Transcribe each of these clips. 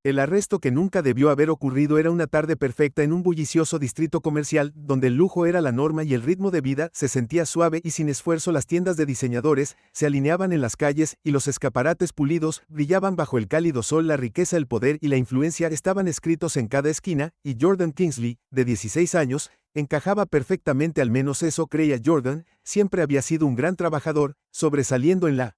El arresto que nunca debió haber ocurrido era una tarde perfecta en un bullicioso distrito comercial, donde el lujo era la norma y el ritmo de vida se sentía suave y sin esfuerzo. Las tiendas de diseñadores se alineaban en las calles y los escaparates pulidos brillaban bajo el cálido sol. La riqueza, el poder y la influencia estaban escritos en cada esquina, y Jordan Kingsley, de 16 años, encajaba perfectamente. Al menos eso creía Jordan. Siempre había sido un gran trabajador, sobresaliendo en la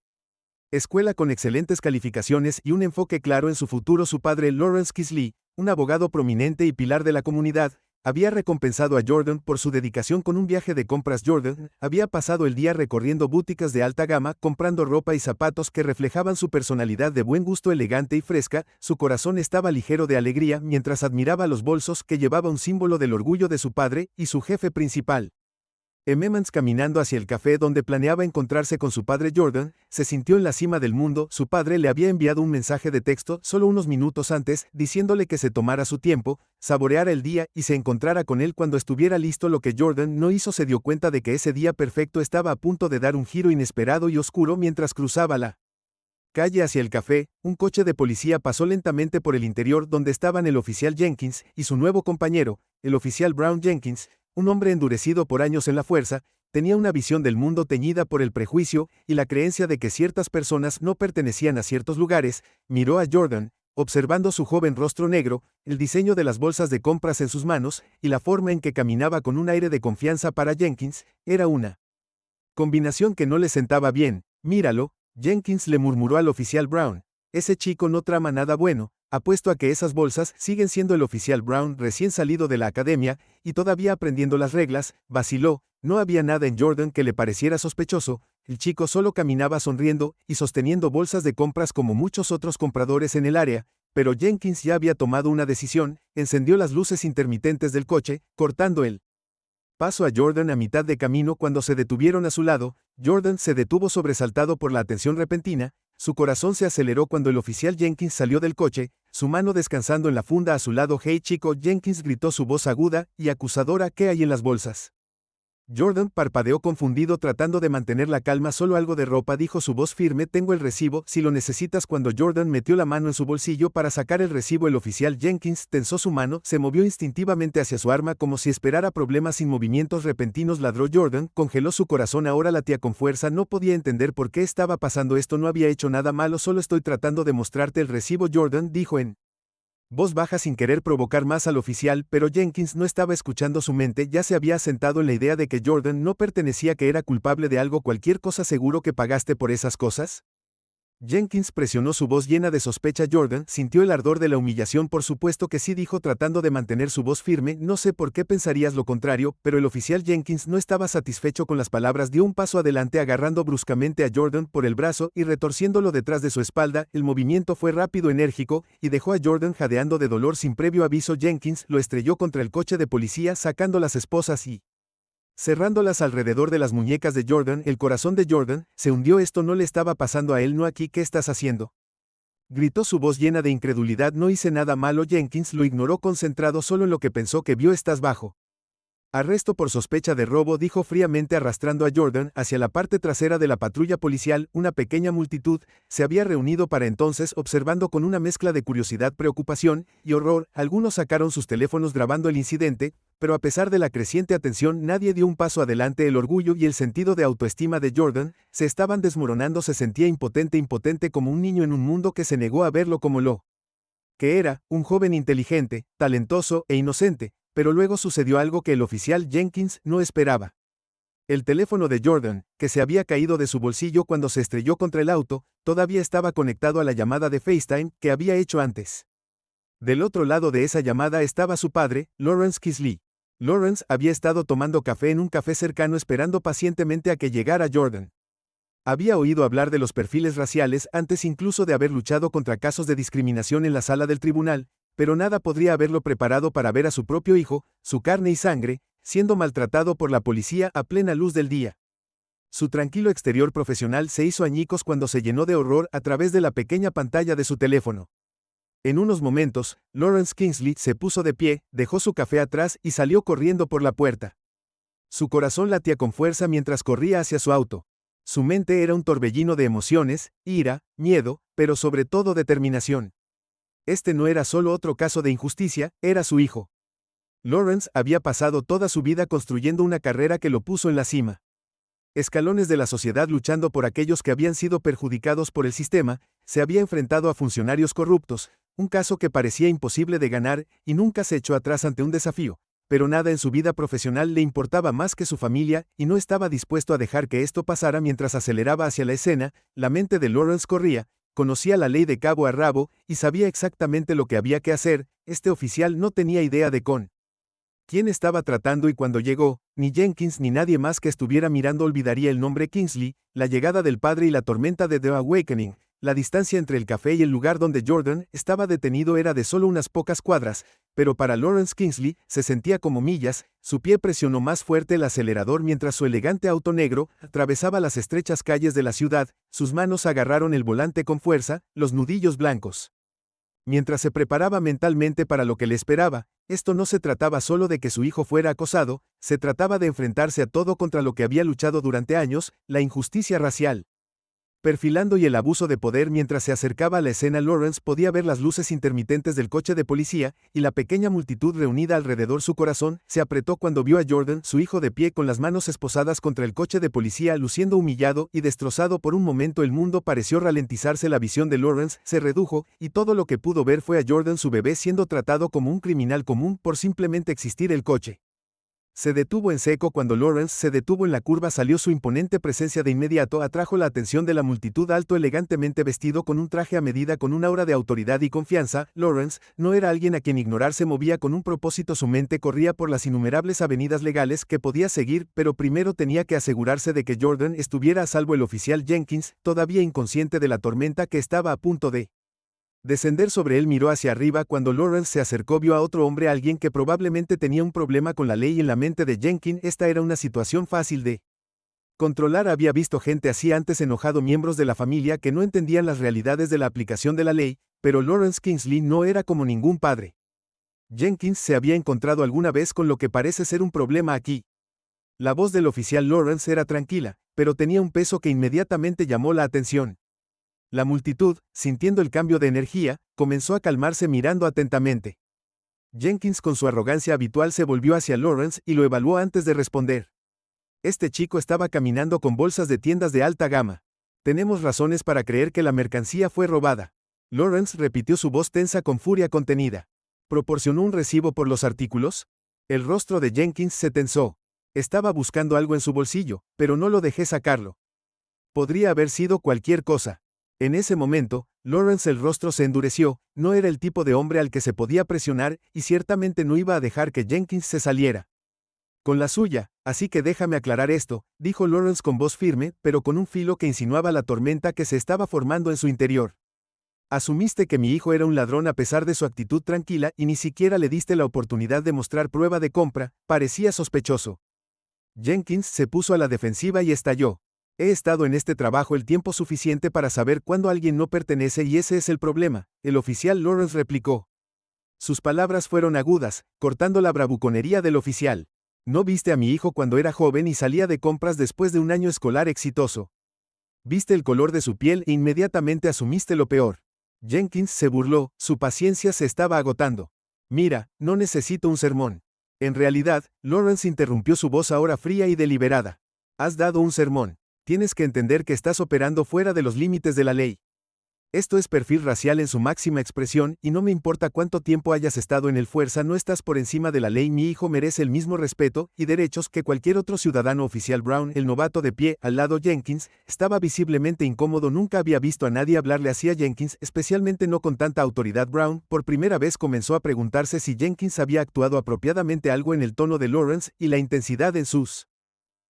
escuela con excelentes calificaciones y un enfoque claro en su futuro. Su padre, Lawrence Kingsley, un abogado prominente y pilar de la comunidad, había recompensado a Jordan por su dedicación con un viaje de compras. Jordan había pasado el día recorriendo boutiques de alta gama, comprando ropa y zapatos que reflejaban su personalidad de buen gusto, elegante y fresca. Su corazón estaba ligero de alegría mientras admiraba los bolsos que llevaba, un símbolo del orgullo de su padre y su jefe principal. Emmons, caminando hacia el café donde planeaba encontrarse con su padre, Jordan se sintió en la cima del mundo. Su padre le había enviado un mensaje de texto solo unos minutos antes, diciéndole que se tomara su tiempo, saboreara el día y se encontrara con él cuando estuviera listo. Lo que Jordan no hizo: se dio cuenta de que ese día perfecto estaba a punto de dar un giro inesperado y oscuro. Mientras cruzaba la calle hacia el café, un coche de policía pasó lentamente por el interior, donde estaban el oficial Jenkins y su nuevo compañero, el oficial Brown. Jenkins, un hombre endurecido por años en la fuerza, tenía una visión del mundo teñida por el prejuicio y la creencia de que ciertas personas no pertenecían a ciertos lugares. Miró a Jordan, observando su joven rostro negro, el diseño de las bolsas de compras en sus manos y la forma en que caminaba con un aire de confianza. Para Jenkins, era una combinación que no le sentaba bien. Míralo, Jenkins le murmuró al oficial Brown. Ese chico no trama nada bueno. Apuesto a que esas bolsas siguen siendo. El oficial Brown, recién salido de la academia y todavía aprendiendo las reglas, vaciló. No había nada en Jordan que le pareciera sospechoso. El chico solo caminaba sonriendo y sosteniendo bolsas de compras como muchos otros compradores en el área. Pero Jenkins ya había tomado una decisión. Encendió las luces intermitentes del coche, cortando el paso a Jordan a mitad de camino. Cuando se detuvieron a su lado, Jordan se detuvo, sobresaltado por la atención repentina. Su corazón se aceleró cuando el oficial Jenkins salió del coche, su mano descansando en la funda a su lado. «Hey chico», Jenkins gritó, su voz aguda y acusadora, «¿qué hay en las bolsas?». Jordan parpadeó confundido, tratando de mantener la calma. «Solo algo de ropa», dijo su voz firme. «Tengo el recibo, si lo necesitas». Cuando Jordan metió la mano en su bolsillo para sacar el recibo, el oficial Jenkins tensó su mano, se movió instintivamente hacia su arma como si esperara problemas. Sin movimientos repentinos ladró Jordan, congeló su corazón. Ahora latía con fuerza. No podía entender por qué estaba pasando esto. No había hecho nada malo, solo estoy tratando de mostrarte el recibo, Jordan dijo en voz baja, sin querer provocar más al oficial, pero Jenkins no estaba escuchando. Su mente ya se había asentado en la idea de que Jordan no pertenecía, que era culpable de algo, cualquier cosa. «¿Seguro que pagaste por esas cosas?». Jenkins presionó, su voz llena de sospecha. Jordan sintió el ardor de la humillación. «Por supuesto que sí», dijo, tratando de mantener su voz firme. «No sé por qué pensarías lo contrario», pero el oficial Jenkins no estaba satisfecho con las palabras. Dio un paso adelante, agarrando bruscamente a Jordan por el brazo y retorciéndolo detrás de su espalda. El movimiento fue rápido, enérgico, y dejó a Jordan jadeando de dolor. Sin previo aviso, Jenkins lo estrelló contra el coche de policía, sacando las esposas y cerrándolas alrededor de las muñecas de Jordan. El corazón de Jordan se hundió. Esto no le estaba pasando a él. «No aquí». «¿Qué estás haciendo?», gritó, su voz llena de incredulidad. «No hice nada malo». Jenkins lo ignoró, concentrado solo en lo que pensó que vio. «Estás bajo arresto por sospecha de robo», dijo fríamente, arrastrando a Jordan hacia la parte trasera de la patrulla policial. Una pequeña multitud se había reunido para entonces, observando con una mezcla de curiosidad, preocupación y horror. Algunos sacaron sus teléfonos grabando el incidente, pero a pesar de la creciente atención, nadie dio un paso adelante. El orgullo y el sentido de autoestima de Jordan se estaban desmoronando. Se sentía impotente como un niño en un mundo que se negó a verlo como lo que era, un joven inteligente, talentoso e inocente. Pero luego sucedió algo que el oficial Jenkins no esperaba. El teléfono de Jordan, que se había caído de su bolsillo cuando se estrelló contra el auto, todavía estaba conectado a la llamada de FaceTime que había hecho antes. Del otro lado de esa llamada estaba su padre, Lawrence Kingsley. Lawrence había estado tomando café en un café cercano, esperando pacientemente a que llegara Jordan. Había oído hablar de los perfiles raciales antes incluso de haber luchado contra casos de discriminación en la sala del tribunal, pero nada podría haberlo preparado para ver a su propio hijo, su carne y sangre, siendo maltratado por la policía a plena luz del día. Su tranquilo exterior profesional se hizo añicos cuando se llenó de horror a través de la pequeña pantalla de su teléfono. En unos momentos, Lawrence Kingsley se puso de pie, dejó su café atrás y salió corriendo por la puerta. Su corazón latía con fuerza mientras corría hacia su auto. Su mente era un torbellino de emociones, ira, miedo, pero sobre todo determinación. Este no era solo otro caso de injusticia, era su hijo. Lawrence había pasado toda su vida construyendo una carrera que lo puso en la cima. Escalones de la sociedad luchando por aquellos que habían sido perjudicados por el sistema, se había enfrentado a funcionarios corruptos, un caso que parecía imposible de ganar y nunca se echó atrás ante un desafío, pero nada en su vida profesional le importaba más que su familia y no estaba dispuesto a dejar que esto pasara mientras aceleraba hacia la escena. La mente de Lawrence corría, conocía la ley de cabo a rabo y sabía exactamente lo que había que hacer. Este oficial no tenía idea de con quién estaba tratando y cuando llegó, ni Jenkins ni nadie más que estuviera mirando olvidaría el nombre Kingsley, la llegada del padre y la tormenta de The Awakening. La distancia entre el café y el lugar donde Jordan estaba detenido era de solo unas pocas cuadras, pero para Lawrence Kingsley se sentía como millas. Su pie presionó más fuerte el acelerador mientras su elegante auto negro atravesaba las estrechas calles de la ciudad. Sus manos agarraron el volante con fuerza, los nudillos blancos. Mientras se preparaba mentalmente para lo que le esperaba, esto no se trataba solo de que su hijo fuera acosado, se trataba de enfrentarse a todo contra lo que había luchado durante años, la injusticia racial. Perfilando y el abuso de poder. Mientras se acercaba a la escena, Lawrence podía ver las luces intermitentes del coche de policía y la pequeña multitud reunida alrededor. Su corazón se apretó cuando vio a Jordan, su hijo, de pie con las manos esposadas contra el coche de policía, luciendo humillado y destrozado. Por un momento el mundo pareció ralentizarse, la visión de Lawrence se redujo y todo lo que pudo ver fue a Jordan, su bebé, siendo tratado como un criminal común por simplemente existir. El coche se detuvo en seco. Cuando Lawrence se detuvo en la curva, salió su imponente presencia. De inmediato atrajo la atención de la multitud. Alto, elegantemente vestido, con un traje a medida, con un aura de autoridad y confianza, Lawrence no era alguien a quien ignorar. Se movía con un propósito. Su mente corría por las innumerables avenidas legales que podía seguir, pero primero tenía que asegurarse de que Jordan estuviera a salvo. El oficial Jenkins, todavía inconsciente de la tormenta que estaba a punto de descender sobre él, miró hacia arriba. Cuando Lawrence se acercó, vio a otro hombre, alguien que probablemente tenía un problema con la ley. En la mente de Jenkins, esta era una situación fácil de controlar. Había visto gente así antes, enojado, miembros de la familia que no entendían las realidades de la aplicación de la ley, pero Lawrence Kingsley no era como ningún padre. Jenkins se había encontrado alguna vez con lo que parece ser un problema aquí. La voz del oficial Lawrence era tranquila, pero tenía un peso que inmediatamente llamó la atención. La multitud, sintiendo el cambio de energía, comenzó a calmarse, mirando atentamente. Jenkins, con su arrogancia habitual, se volvió hacia Lawrence y lo evaluó antes de responder. Este chico estaba caminando con bolsas de tiendas de alta gama. Tenemos razones para creer que la mercancía fue robada. Lawrence repitió, su voz tensa con furia contenida. ¿Proporcionó un recibo por los artículos? El rostro de Jenkins se tensó. Estaba buscando algo en su bolsillo, pero no lo dejé sacarlo. Podría haber sido cualquier cosa. En ese momento, Lawrence, el rostro se endureció. No era el tipo de hombre al que se podía presionar y ciertamente no iba a dejar que Jenkins se saliera con la suya. Así que déjame aclarar esto, dijo Lawrence con voz firme, pero con un filo que insinuaba la tormenta que se estaba formando en su interior. Asumiste que mi hijo era un ladrón a pesar de su actitud tranquila y ni siquiera le diste la oportunidad de mostrar prueba de compra. Parecía sospechoso. Jenkins se puso a la defensiva y estalló. He estado en este trabajo el tiempo suficiente para saber cuándo alguien no pertenece y ese es el problema, el oficial Lawrence replicó. Sus palabras fueron agudas, cortando la bravuconería del oficial. No viste a mi hijo cuando era joven y salía de compras después de un año escolar exitoso. Viste el color de su piel e inmediatamente asumiste lo peor. Jenkins se burló, su paciencia se estaba agotando. Mira, no necesito un sermón. En realidad, Lawrence interrumpió, su voz ahora fría y deliberada. Has dado un sermón. Tienes que entender que estás operando fuera de los límites de la ley. Esto es perfil racial en su máxima expresión y no me importa cuánto tiempo hayas estado en el fuerza, no estás por encima de la ley. Mi hijo merece el mismo respeto y derechos que cualquier otro ciudadano. Oficial Brown, el novato de pie al lado Jenkins, estaba visiblemente incómodo. Nunca había visto a nadie hablarle así a Jenkins, especialmente no con tanta autoridad. Brown, por primera vez, comenzó a preguntarse si Jenkins había actuado apropiadamente. Algo en el tono de Lawrence y la intensidad en sus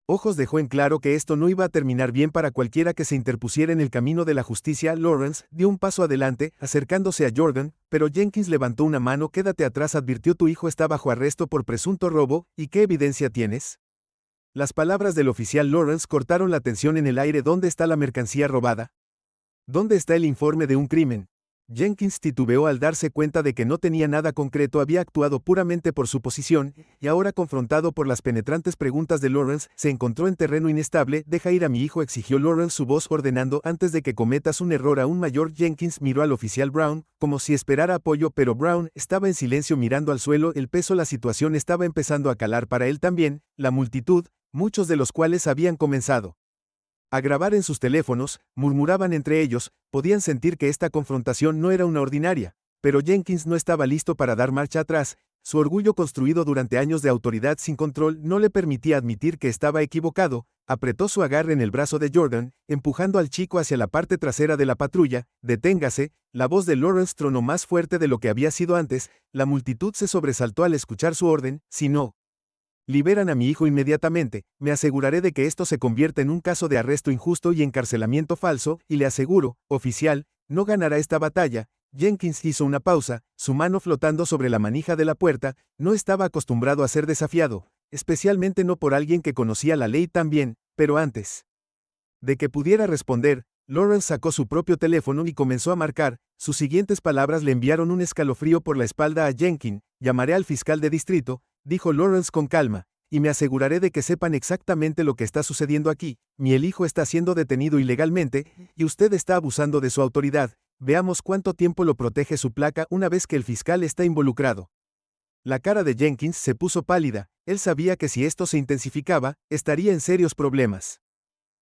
ojos dejó en claro que esto no iba a terminar bien para cualquiera que se interpusiera en el camino de la justicia. Lawrence dio un paso adelante, acercándose a Jordan, pero Jenkins levantó una mano. Quédate atrás, advirtió. Tu hijo está bajo arresto por presunto robo. ¿Y qué evidencia tienes? Las palabras del oficial Lawrence cortaron la tensión en el aire. ¿Dónde está la mercancía robada? ¿Dónde está el informe de un crimen? Jenkins titubeó al darse cuenta de que no tenía nada concreto, había actuado puramente por su posición, y ahora confrontado por las penetrantes preguntas de Lawrence, se encontró en terreno inestable. Deja ir a mi hijo, exigió Lawrence, su voz ordenando, antes de que cometas un error aún mayor. Jenkins miró al oficial Brown, como si esperara apoyo, pero Brown estaba en silencio mirando al suelo. El peso, la situación estaba empezando a calar para él también. La multitud, muchos de los cuales habían comenzado a grabar en sus teléfonos, murmuraban entre ellos, podían sentir que esta confrontación no era una ordinaria, pero Jenkins no estaba listo para dar marcha atrás. Su orgullo, construido durante años de autoridad sin control, no le permitía admitir que estaba equivocado. Apretó su agarre en el brazo de Jordan, empujando al chico hacia la parte trasera de la patrulla. Deténgase. La voz de Lawrence tronó más fuerte de lo que había sido antes. La multitud se sobresaltó al escuchar su orden. Si no liberan a mi hijo inmediatamente, me aseguraré de que esto se convierta en un caso de arresto injusto y encarcelamiento falso, y le aseguro, oficial, no ganará esta batalla. Jenkins hizo una pausa, su mano flotando sobre la manija de la puerta. No estaba acostumbrado a ser desafiado, especialmente no por alguien que conocía la ley tan bien, pero antes de que pudiera responder, Lawrence sacó su propio teléfono y comenzó a marcar. Sus siguientes palabras le enviaron un escalofrío por la espalda a Jenkins. Llamaré al fiscal de distrito, dijo Lawrence con calma, y me aseguraré de que sepan exactamente lo que está sucediendo aquí. Mi hijo está siendo detenido ilegalmente, y usted está abusando de su autoridad. Veamos cuánto tiempo lo protege su placa una vez que el fiscal está involucrado. La cara de Jenkins se puso pálida. Él sabía que si esto se intensificaba, estaría en serios problemas.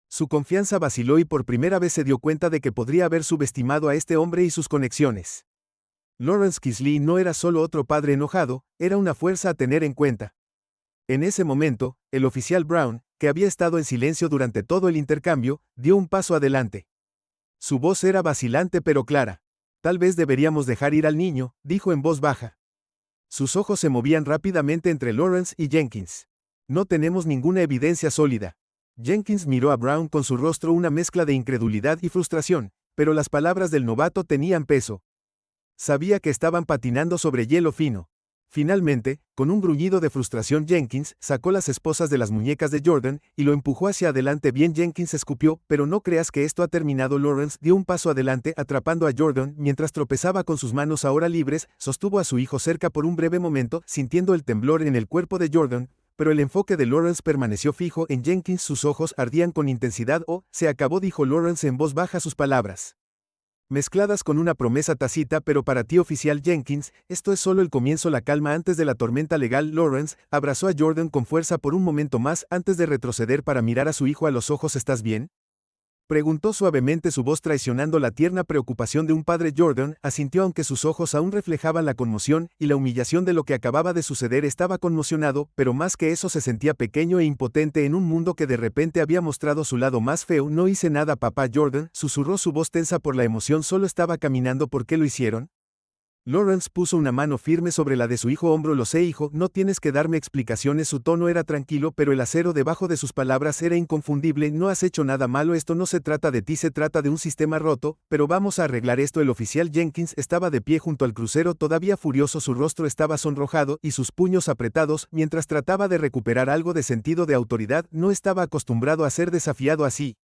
Su confianza vaciló y por primera vez se dio cuenta de que podría haber subestimado a este hombre y sus conexiones. Lawrence Kisley no era solo otro padre enojado, era una fuerza a tener en cuenta. En ese momento, el oficial Brown, que había estado en silencio durante todo el intercambio, dio un paso adelante. Su voz era vacilante pero clara. Tal vez deberíamos dejar ir al niño, dijo en voz baja. Sus ojos se movían rápidamente entre Lawrence y Jenkins. No tenemos ninguna evidencia sólida. Jenkins miró a Brown con su rostro una mezcla de incredulidad y frustración, pero las palabras del novato tenían peso. Sabía que estaban patinando sobre hielo fino. Finalmente, con un gruñido de frustración, Jenkins sacó las esposas de las muñecas de Jordan y lo empujó hacia adelante. Bien, Jenkins escupió, pero no creas que esto ha terminado. Lawrence dio un paso adelante atrapando a Jordan mientras tropezaba con sus manos ahora libres. Sostuvo a su hijo cerca por un breve momento, sintiendo el temblor en el cuerpo de Jordan, pero el enfoque de Lawrence permaneció fijo en Jenkins. Sus ojos ardían con intensidad. Oh, se acabó, dijo Lawrence en voz baja, sus palabras mezcladas con una promesa tácita. Pero para ti, oficial Jenkins, esto es solo el comienzo, la calma antes de la tormenta legal. Lawrence abrazó a Jordan con fuerza por un momento más antes de retroceder para mirar a su hijo a los ojos. ¿Estás bien?, preguntó suavemente, su voz traicionando la tierna preocupación de un padre. Jordan asintió, aunque sus ojos aún reflejaban la conmoción y la humillación de lo que acababa de suceder. Estaba conmocionado, pero más que eso se sentía pequeño e impotente en un mundo que de repente había mostrado su lado más feo. No hice nada, papá. Jordan susurró, su voz tensa por la emoción. Solo estaba caminando. ¿Por qué lo hicieron? Lawrence puso una mano firme sobre la de su hijo. Hombro. Lo sé, hijo, no tienes que darme explicaciones. Su tono era tranquilo, pero el acero debajo de sus palabras era inconfundible. No has hecho nada malo, esto no se trata de ti, se trata de un sistema roto, pero vamos a arreglar esto. El oficial Jenkins estaba de pie junto al crucero, todavía furioso, su rostro estaba sonrojado y sus puños apretados mientras trataba de recuperar algo de sentido de autoridad. No estaba acostumbrado a ser desafiado así,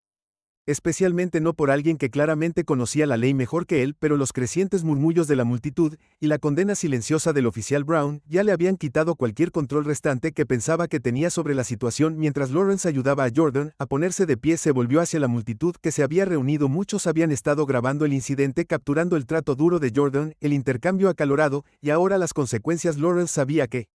especialmente no por alguien que claramente conocía la ley mejor que él, pero los crecientes murmullos de la multitud y la condena silenciosa del oficial Brown ya le habían quitado cualquier control restante que pensaba que tenía sobre la situación. Mientras Lawrence ayudaba a Jordan a ponerse de pie, se volvió hacia la multitud que se había reunido. Muchos habían estado grabando el incidente, capturando el trato duro de Jordan, el intercambio acalorado, y ahora las consecuencias. Lawrence sabía que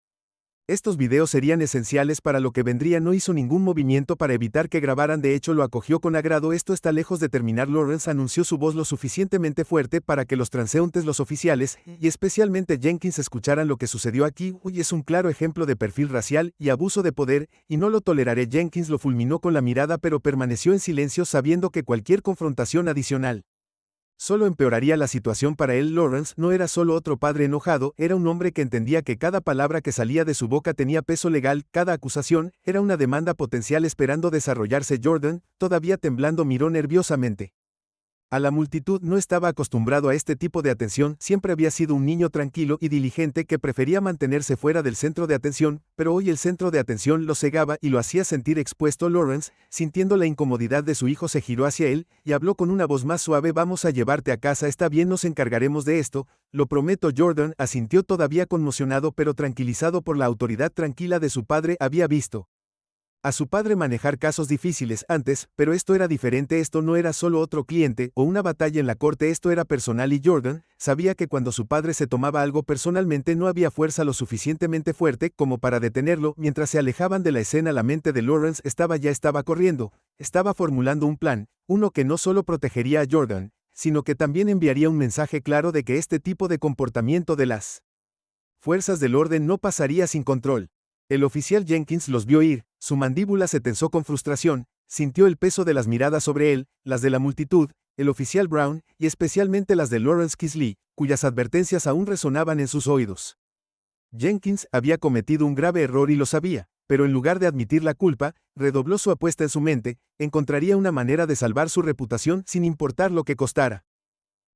estos videos serían esenciales para lo que vendría. No hizo ningún movimiento para evitar que grabaran, de hecho lo acogió con agrado. Esto está lejos de terminar. Lawrence anunció, su voz lo suficientemente fuerte para que los transeúntes, los oficiales, y especialmente Jenkins escucharan lo que sucedió aquí. Hoy es un claro ejemplo de perfil racial y abuso de poder, y no lo toleraré. Jenkins lo fulminó con la mirada, pero permaneció en silencio, sabiendo que cualquier confrontación adicional solo empeoraría la situación para él. Lawrence no era solo otro padre enojado, era un hombre que entendía que cada palabra que salía de su boca tenía peso legal, cada acusación era una demanda potencial esperando desarrollarse. Jordan, todavía temblando, miró nerviosamente A la multitud no estaba acostumbrado a este tipo de atención, siempre había sido un niño tranquilo y diligente que prefería mantenerse fuera del centro de atención, pero hoy el centro de atención lo cegaba y lo hacía sentir expuesto. Lawrence, sintiendo la incomodidad de su hijo, se giró hacia él y habló con una voz más suave: vamos a llevarte a casa, está bien, nos encargaremos de esto, lo prometo. Jordan asintió, todavía conmocionado pero tranquilizado por la autoridad tranquila de su padre. Había visto a su padre manejar casos difíciles antes, pero esto era diferente. Esto no era solo otro cliente o una batalla en la corte, esto era personal, y Jordan sabía que cuando su padre se tomaba algo personalmente no había fuerza lo suficientemente fuerte como para detenerlo. Mientras se alejaban de la escena, la mente de Lawrence estaba corriendo, estaba formulando un plan, uno que no solo protegería a Jordan, sino que también enviaría un mensaje claro de que este tipo de comportamiento de las fuerzas del orden no pasaría sin control. El oficial Jenkins los vio ir, su mandíbula se tensó con frustración, sintió el peso de las miradas sobre él, las de la multitud, el oficial Brown, y especialmente las de Lawrence Kisley, cuyas advertencias aún resonaban en sus oídos. Jenkins había cometido un grave error y lo sabía, pero en lugar de admitir la culpa, redobló su apuesta en su mente, encontraría una manera de salvar su reputación sin importar lo que costara.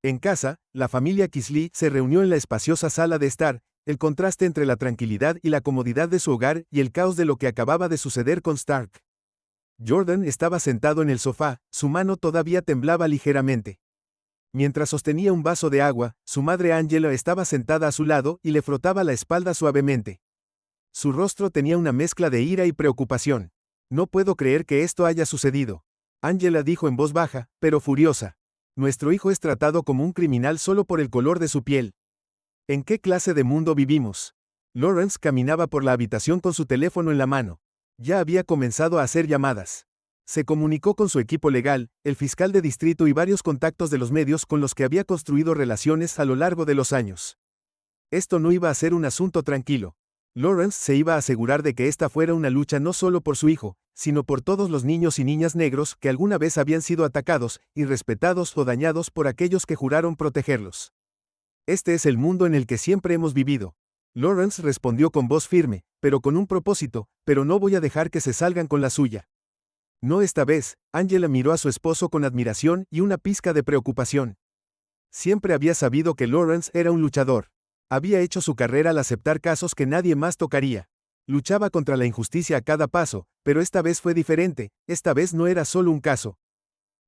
En casa, la familia Kisley se reunió en la espaciosa sala de estar. El contraste entre la tranquilidad y la comodidad de su hogar y el caos de lo que acababa de suceder con Stark. Jordan estaba sentado en el sofá, su mano todavía temblaba ligeramente. Mientras sostenía un vaso de agua, su madre Angela estaba sentada a su lado y le frotaba la espalda suavemente. Su rostro tenía una mezcla de ira y preocupación. No puedo creer que esto haya sucedido. Angela dijo en voz baja, pero furiosa. Nuestro hijo es tratado como un criminal solo por el color de su piel. ¿En qué clase de mundo vivimos? Lawrence caminaba por la habitación con su teléfono en la mano. Ya había comenzado a hacer llamadas. Se comunicó con su equipo legal, el fiscal de distrito y varios contactos de los medios con los que había construido relaciones a lo largo de los años. Esto no iba a ser un asunto tranquilo. Lawrence se iba a asegurar de que esta fuera una lucha no solo por su hijo, sino por todos los niños y niñas negros que alguna vez habían sido atacados, irrespetados o dañados por aquellos que juraron protegerlos. Este es el mundo en el que siempre hemos vivido. Lawrence respondió con voz firme, pero con un propósito: pero no voy a dejar que se salgan con la suya. No esta vez. Angela miró a su esposo con admiración y una pizca de preocupación. Siempre había sabido que Lawrence era un luchador. Había hecho su carrera al aceptar casos que nadie más tocaría. Luchaba contra la injusticia a cada paso, pero esta vez fue diferente. Esta vez no era solo un caso.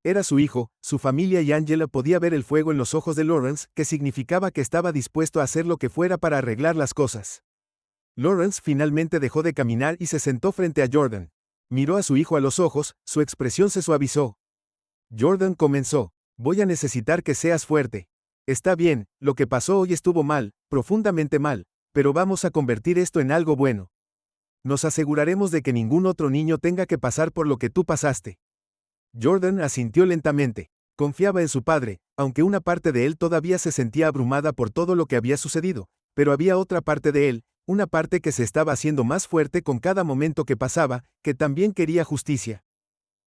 Era su hijo, su familia, y Angela podía ver el fuego en los ojos de Lawrence, que significaba que estaba dispuesto a hacer lo que fuera para arreglar las cosas. Lawrence finalmente dejó de caminar y se sentó frente a Jordan. Miró a su hijo a los ojos, su expresión se suavizó. Jordan comenzó: voy a necesitar que seas fuerte. Está bien, lo que pasó hoy estuvo mal, profundamente mal, pero vamos a convertir esto en algo bueno. Nos aseguraremos de que ningún otro niño tenga que pasar por lo que tú pasaste. Jordan asintió lentamente. Confiaba en su padre, aunque una parte de él todavía se sentía abrumada por todo lo que había sucedido, pero había otra parte de él, una parte que se estaba haciendo más fuerte con cada momento que pasaba, que también quería justicia.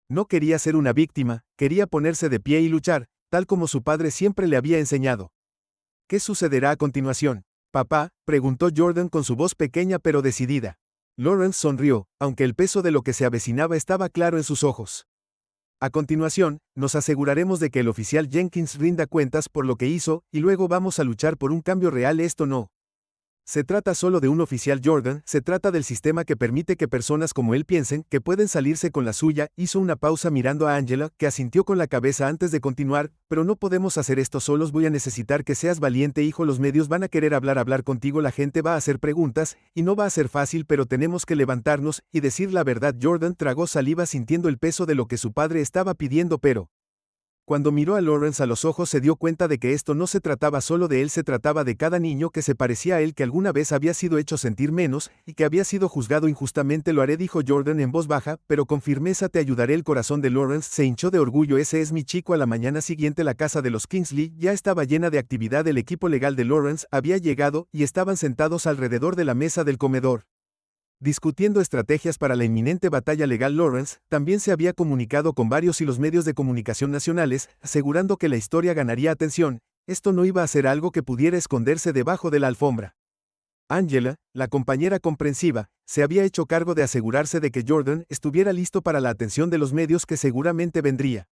No quería ser una víctima, quería ponerse de pie y luchar, tal como su padre siempre le había enseñado. ¿Qué sucederá a continuación? Papá, preguntó Jordan con su voz pequeña pero decidida. Lawrence sonrió, aunque el peso de lo que se avecinaba estaba claro en sus ojos. A continuación, nos aseguraremos de que el oficial Jenkins rinda cuentas por lo que hizo, y luego vamos a luchar por un cambio real. Esto no se trata solo de un oficial, Jordan, se trata del sistema que permite que personas como él piensen que pueden salirse con la suya. Hizo una pausa mirando a Angela, que asintió con la cabeza antes de continuar: pero no podemos hacer esto solos, voy a necesitar que seas valiente, hijo, los medios van a querer hablar contigo, la gente va a hacer preguntas, y no va a ser fácil, pero tenemos que levantarnos y decir la verdad. Jordan tragó saliva sintiendo el peso de lo que su padre estaba pidiendo, pero cuando miró a Lawrence a los ojos se dio cuenta de que esto no se trataba solo de él, se trataba de cada niño que se parecía a él, que alguna vez había sido hecho sentir menos, y que había sido juzgado injustamente. Lo haré, dijo Jordan en voz baja, pero con firmeza, te ayudaré. El corazón de Lawrence se hinchó de orgullo. Ese es mi chico. A la mañana siguiente la casa de los Kingsley ya estaba llena de actividad. El equipo legal de Lawrence había llegado, y estaban sentados alrededor de la mesa del comedor, discutiendo estrategias para la inminente batalla legal. Lawrence también se había comunicado con varios y los medios de comunicación nacionales, asegurando que la historia ganaría atención. Esto no iba a ser algo que pudiera esconderse debajo de la alfombra. Angela, la compañera comprensiva, se había hecho cargo de asegurarse de que Jordan estuviera listo para la atención de los medios que seguramente vendría.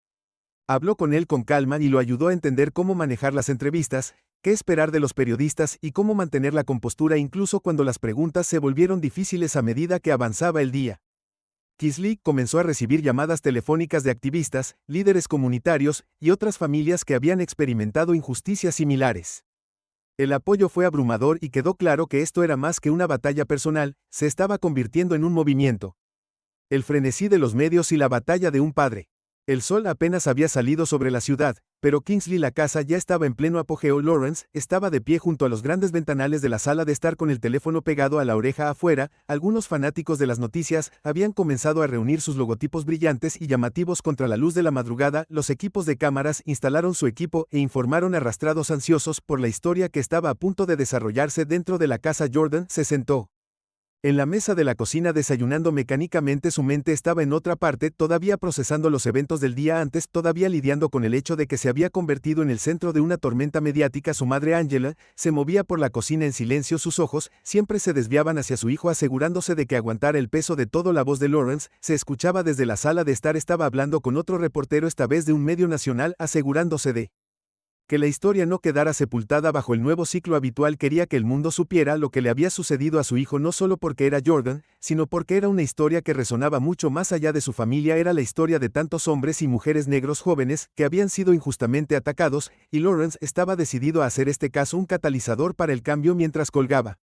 Habló con él con calma y lo ayudó a entender cómo manejar las entrevistas, qué esperar de los periodistas y cómo mantener la compostura incluso cuando las preguntas se volvieron difíciles a medida que avanzaba el día. Kingsley comenzó a recibir llamadas telefónicas de activistas, líderes comunitarios y otras familias que habían experimentado injusticias similares. El apoyo fue abrumador y quedó claro que esto era más que una batalla personal, se estaba convirtiendo en un movimiento. El frenesí de los medios y la batalla de un padre. El sol apenas había salido sobre la ciudad, pero Kingsley la casa ya estaba en pleno apogeo. Lawrence estaba de pie junto a los grandes ventanales de la sala de estar con el teléfono pegado a la oreja afuera. Algunos fanáticos de las noticias habían comenzado a reunir sus logotipos brillantes y llamativos contra la luz de la madrugada. Los equipos de cámaras instalaron su equipo e informaron arrastrados ansiosos por la historia que estaba a punto de desarrollarse dentro de la casa. Jordan se sentó en la mesa de la cocina desayunando mecánicamente. Su mente estaba en otra parte, todavía procesando los eventos del día antes, todavía lidiando con el hecho de que se había convertido en el centro de una tormenta mediática. Su madre Angela se movía por la cocina en silencio, sus ojos siempre se desviaban hacia su hijo asegurándose de que aguantara el peso de todo. La voz de Lawrence se escuchaba desde la sala de estar, estaba hablando con otro reportero, esta vez de un medio nacional, asegurándose de que la historia no quedara sepultada bajo el nuevo ciclo habitual. Quería que el mundo supiera lo que le había sucedido a su hijo, no solo porque era Jordan, sino porque era una historia que resonaba mucho más allá de su familia. Era la historia de tantos hombres y mujeres negros jóvenes que habían sido injustamente atacados, y Lawrence estaba decidido a hacer este caso un catalizador para el cambio. Mientras colgaba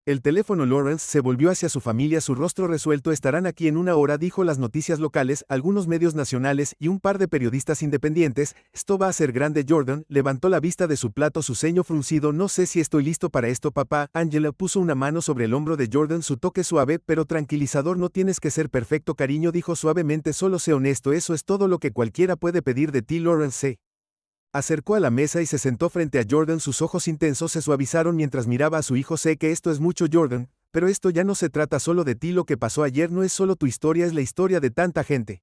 el teléfono, Lawrence se volvió hacia su familia, su rostro resuelto. Estarán aquí en una hora, dijo. Las noticias locales, algunos medios nacionales y un par de periodistas independientes. Esto va a ser grande. Jordan levantó la vista de su plato, su ceño fruncido. No sé si estoy listo para esto, papá. Angela puso una mano sobre el hombro de Jordan, su toque suave pero tranquilizador. No tienes que ser perfecto, cariño, dijo suavemente, solo sé honesto, eso es todo lo que cualquiera puede pedir de ti. Lawrence se acercó a la mesa y se sentó frente a Jordan. Sus ojos intensos se suavizaron mientras miraba a su hijo. Sé que esto es mucho, Jordan, pero esto ya no se trata solo de ti. Lo que pasó ayer no es solo tu historia, es la historia de tanta gente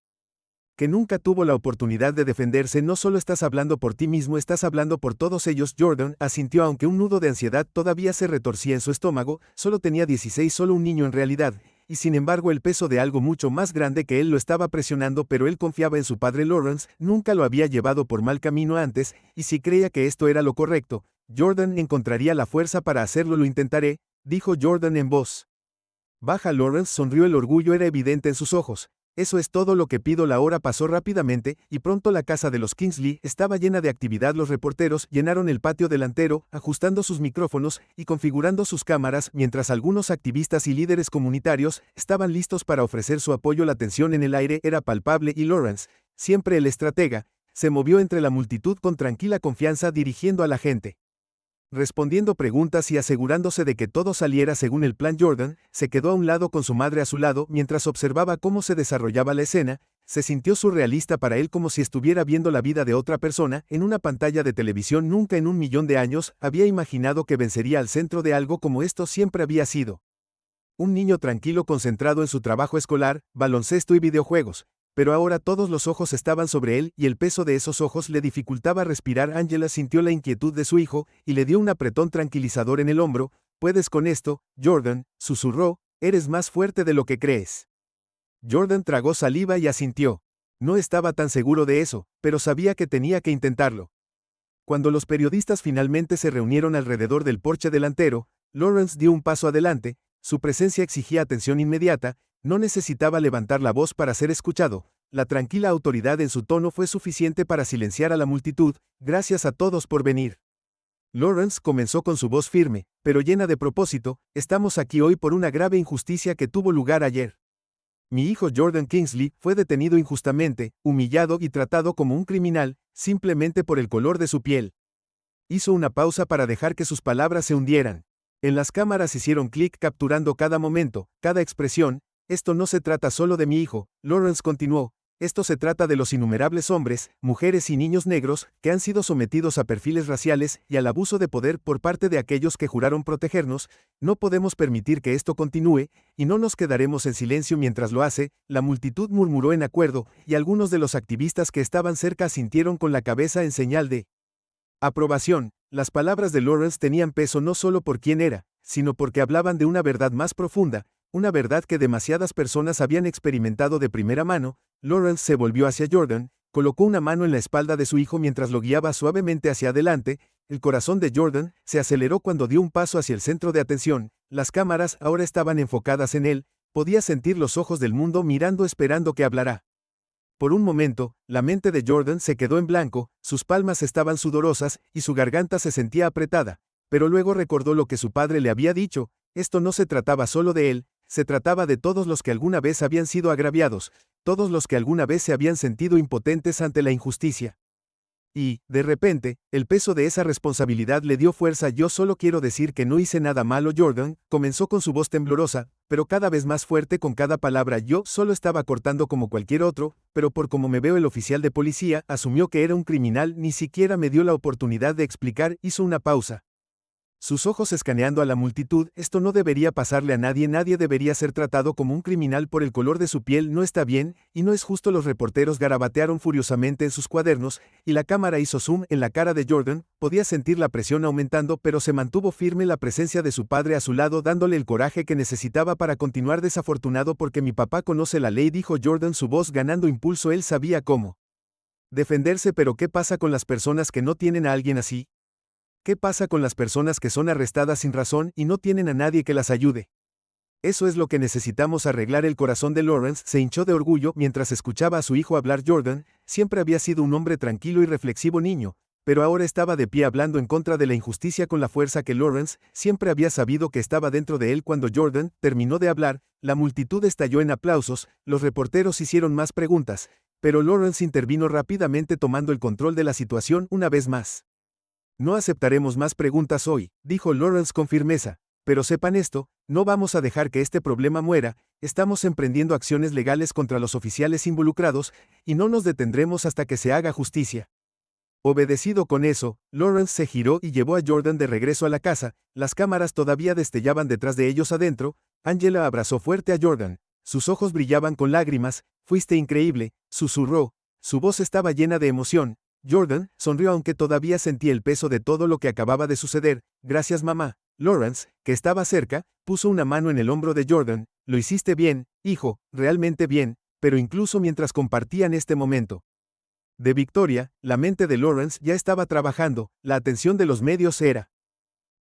que nunca tuvo la oportunidad de defenderse. No solo estás hablando por ti mismo, estás hablando por todos ellos. Jordan asintió, aunque un nudo de ansiedad todavía se retorcía en su estómago. Solo tenía 16, solo un niño en realidad, y sin embargo el peso de algo mucho más grande que él lo estaba presionando. Pero él confiaba en su padre. Lawrence nunca lo había llevado por mal camino antes, y si creía que esto era lo correcto, Jordan encontraría la fuerza para hacerlo. Lo intentaré, dijo Jordan en voz baja. Lawrence sonrió, el orgullo era evidente en sus ojos. Eso es todo lo que pido. La hora pasó rápidamente, y pronto la casa de los Kingsley estaba llena de actividad. Los reporteros llenaron el patio delantero, ajustando sus micrófonos y configurando sus cámaras, mientras algunos activistas y líderes comunitarios estaban listos para ofrecer su apoyo. La tensión en el aire era palpable y Lawrence, siempre el estratega, se movió entre la multitud con tranquila confianza, dirigiendo a la gente, respondiendo preguntas y asegurándose de que todo saliera según el plan. Jordan se quedó a un lado con su madre a su lado mientras observaba cómo se desarrollaba la escena. Se sintió surrealista para él, como si estuviera viendo la vida de otra persona en una pantalla de televisión. Nunca en un millón de años había imaginado que vencería al centro de algo como esto. Siempre había sido un niño tranquilo, concentrado en su trabajo escolar, baloncesto y videojuegos. Pero ahora todos los ojos estaban sobre él, y el peso de esos ojos le dificultaba respirar. Angela sintió la inquietud de su hijo, y le dio un apretón tranquilizador en el hombro. Puedes con esto, Jordan, susurró, eres más fuerte de lo que crees. Jordan tragó saliva y asintió. No estaba tan seguro de eso, pero sabía que tenía que intentarlo. Cuando los periodistas finalmente se reunieron alrededor del porche delantero, Lawrence dio un paso adelante. Su presencia exigía atención inmediata. No necesitaba levantar la voz para ser escuchado. La tranquila autoridad en su tono fue suficiente para silenciar a la multitud. Gracias a todos por venir. Lawrence comenzó con su voz firme, pero llena de propósito. Estamos aquí hoy por una grave injusticia que tuvo lugar ayer. Mi hijo Jordan Kingsley fue detenido injustamente, humillado y tratado como un criminal, simplemente por el color de su piel. Hizo una pausa para dejar que sus palabras se hundieran. En las cámaras hicieron clic, capturando cada momento, cada expresión. Esto no se trata solo de mi hijo, Lawrence continuó. Esto se trata de los innumerables hombres, mujeres y niños negros que han sido sometidos a perfiles raciales y al abuso de poder por parte de aquellos que juraron protegernos. No podemos permitir que esto continúe, y no nos quedaremos en silencio mientras lo hace. La multitud murmuró en acuerdo, y algunos de los activistas que estaban cerca asintieron con la cabeza en señal de aprobación. Las palabras de Lawrence tenían peso no solo por quién era, sino porque hablaban de una verdad más profunda, una verdad que demasiadas personas habían experimentado de primera mano. Lawrence se volvió hacia Jordan, Colocó una mano en la espalda de su hijo mientras lo guiaba suavemente hacia adelante. El corazón de Jordan se aceleró cuando dio un paso hacia el centro de atención. Las cámaras ahora estaban enfocadas en él. Podía sentir los ojos del mundo mirando esperando que hablara. Por un momento, la mente de Jordan se quedó en blanco, sus palmas estaban sudorosas y su garganta se sentía apretada, pero luego recordó lo que su padre le había dicho. Esto no se trataba solo de él, se trataba de todos los que alguna vez habían sido agraviados, todos los que alguna vez se habían sentido impotentes ante la injusticia. Y, de repente, el peso de esa responsabilidad le dio fuerza. Yo solo quiero decir que no hice nada malo. Jordan comenzó con su voz temblorosa, pero cada vez más fuerte con cada palabra. Yo solo estaba cortando como cualquier otro, pero por como me veo el oficial de policía asumió que era un criminal. Ni siquiera me dio la oportunidad de explicar. Hizo una pausa. Sus ojos escaneando a la multitud. Esto no debería pasarle a nadie. Nadie debería ser tratado como un criminal por el color de su piel. No está bien, y no es justo. Los reporteros garabatearon furiosamente en sus cuadernos, y la cámara hizo zoom en la cara de Jordan. Podía sentir la presión aumentando, pero se mantuvo firme. La presencia de su padre a su lado dándole el coraje que necesitaba para continuar. Desafortunado porque mi papá conoce la ley, dijo Jordan, su voz ganando impulso. Él sabía cómo defenderse. Pero ¿qué pasa con las personas que no tienen a alguien así? ¿Qué pasa con las personas que son arrestadas sin razón y no tienen a nadie que las ayude? Eso es lo que necesitamos arreglar. El corazón de Lawrence se hinchó de orgullo mientras escuchaba a su hijo hablar. Jordan siempre había sido un hombre tranquilo y reflexivo niño, pero ahora estaba de pie hablando en contra de la injusticia con la fuerza que Lawrence siempre había sabido que estaba dentro de él. Cuando Jordan terminó de hablar, la multitud estalló en aplausos. Los reporteros hicieron más preguntas, pero Lawrence intervino rápidamente tomando el control de la situación una vez más. No aceptaremos más preguntas hoy, dijo Lawrence con firmeza, pero sepan esto, no vamos a dejar que este problema muera. Estamos emprendiendo acciones legales contra los oficiales involucrados, y no nos detendremos hasta que se haga justicia. Obedecido con eso, Lawrence se giró y llevó a Jordan de regreso a la casa. Las cámaras todavía destellaban detrás de ellos adentro. Angela abrazó fuerte a Jordan. Sus ojos brillaban con lágrimas. Fuiste increíble, susurró. Su voz estaba llena de emoción. Jordan sonrió aunque todavía sentía el peso de todo lo que acababa de suceder. Gracias, mamá. Lawrence, que estaba cerca, puso una mano en el hombro de Jordan. Lo hiciste bien, hijo, realmente bien, pero incluso mientras compartían este momento de victoria, la mente de Lawrence ya estaba trabajando. La atención de los medios era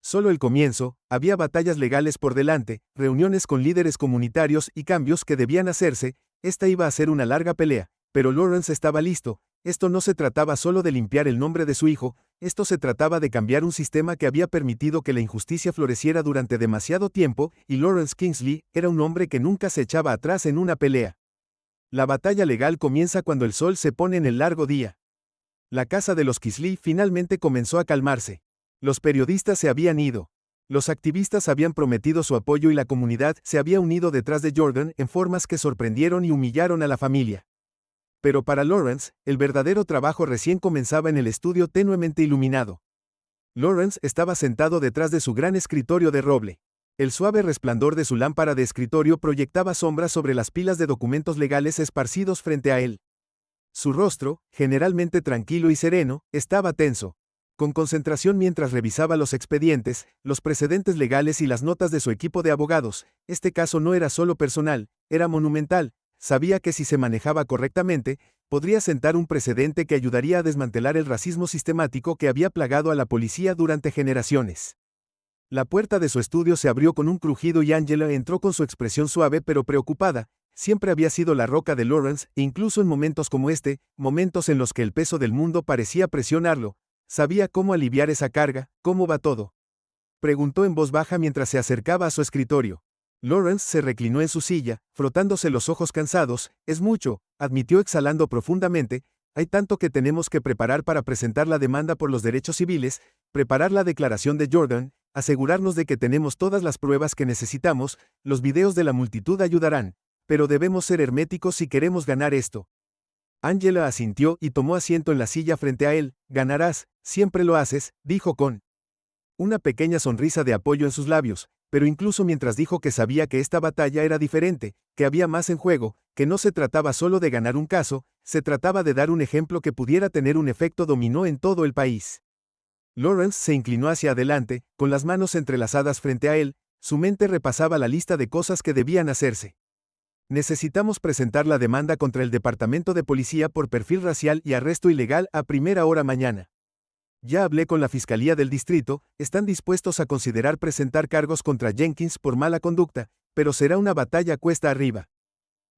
solo el comienzo. Había batallas legales por delante, reuniones con líderes comunitarios y cambios que debían hacerse. Esta iba a ser una larga pelea, pero Lawrence estaba listo. Esto no se trataba solo de limpiar el nombre de su hijo, esto se trataba de cambiar un sistema que había permitido que la injusticia floreciera durante demasiado tiempo, y Lawrence Kingsley era un hombre que nunca se echaba atrás en una pelea. La batalla legal comienza cuando el sol se pone en el largo día. La casa de los Kingsley finalmente comenzó a calmarse. Los periodistas se habían ido. Los activistas habían prometido su apoyo y la comunidad se había unido detrás de Jordan en formas que sorprendieron y humillaron a la familia. Pero para Lawrence, el verdadero trabajo recién comenzaba en el estudio tenuemente iluminado. Lawrence estaba sentado detrás de su gran escritorio de roble. El suave resplandor de su lámpara de escritorio proyectaba sombras sobre las pilas de documentos legales esparcidos frente a él. Su rostro, generalmente tranquilo y sereno, estaba tenso. Con concentración mientras revisaba los expedientes, los precedentes legales y las notas de su equipo de abogados. Este caso no era solo personal, era monumental. Sabía que si se manejaba correctamente, podría sentar un precedente que ayudaría a desmantelar el racismo sistemático que había plagado a la policía durante generaciones. La puerta de su estudio se abrió con un crujido y Angela entró con su expresión suave pero preocupada. Siempre había sido la roca de Lawrence, e incluso en momentos como este, momentos en los que el peso del mundo parecía presionarlo, sabía cómo aliviar esa carga. ¿Cómo va todo?, preguntó en voz baja mientras se acercaba a su escritorio. Lawrence se reclinó en su silla, frotándose los ojos cansados. Es mucho, admitió exhalando profundamente. Hay tanto que tenemos que preparar para presentar la demanda por los derechos civiles, preparar la declaración de Jordan, asegurarnos de que tenemos todas las pruebas que necesitamos. Los videos de la multitud ayudarán, pero debemos ser herméticos si queremos ganar esto. Angela asintió y tomó asiento en la silla frente a él. Ganarás, siempre lo haces, dijo con una pequeña sonrisa de apoyo en sus labios, pero incluso mientras dijo que sabía que esta batalla era diferente, que había más en juego, que no se trataba solo de ganar un caso, se trataba de dar un ejemplo que pudiera tener un efecto dominó en todo el país. Lawrence se inclinó hacia adelante, con las manos entrelazadas frente a él. Su mente repasaba la lista de cosas que debían hacerse. Necesitamos presentar la demanda contra el Departamento de Policía por perfil racial y arresto ilegal a primera hora mañana. Ya hablé con la Fiscalía del Distrito, están dispuestos a considerar presentar cargos contra Jenkins por mala conducta, pero será una batalla cuesta arriba.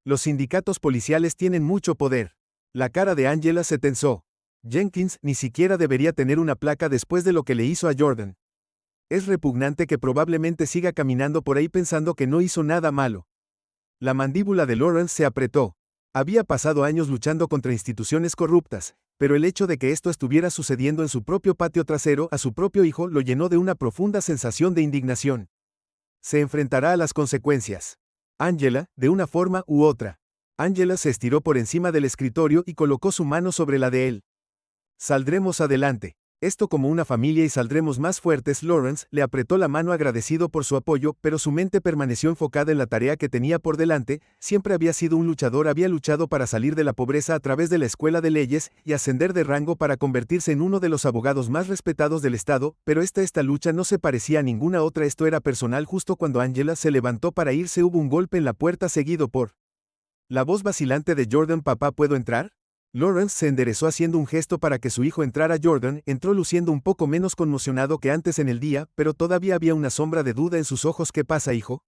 Los sindicatos policiales tienen mucho poder. La cara de Angela se tensó. Jenkins ni siquiera debería tener una placa después de lo que le hizo a Jordan. Es repugnante que probablemente siga caminando por ahí pensando que no hizo nada malo. La mandíbula de Lawrence se apretó. Había pasado años luchando contra instituciones corruptas, pero el hecho de que esto estuviera sucediendo en su propio patio trasero a su propio hijo lo llenó de una profunda sensación de indignación. Se enfrentará a las consecuencias. Angela, de una forma u otra. Angela se estiró por encima del escritorio y colocó su mano sobre la de él. Saldremos adelante. Esto como una familia y saldremos más fuertes. Lawrence le apretó la mano agradecido por su apoyo, pero su mente permaneció enfocada en la tarea que tenía por delante. Siempre había sido un luchador, había luchado para salir de la pobreza a través de la escuela de leyes y ascender de rango para convertirse en uno de los abogados más respetados del estado, pero esta lucha no se parecía a ninguna otra. Esto era personal. Justo cuando Angela se levantó para irse hubo un golpe en la puerta seguido por la voz vacilante de Jordan. ¿Papá, puedo entrar? Lawrence se enderezó haciendo un gesto para que su hijo entrara. Jordan entró luciendo un poco menos conmocionado que antes en el día, pero todavía había una sombra de duda en sus ojos. ¿Qué pasa, hijo?,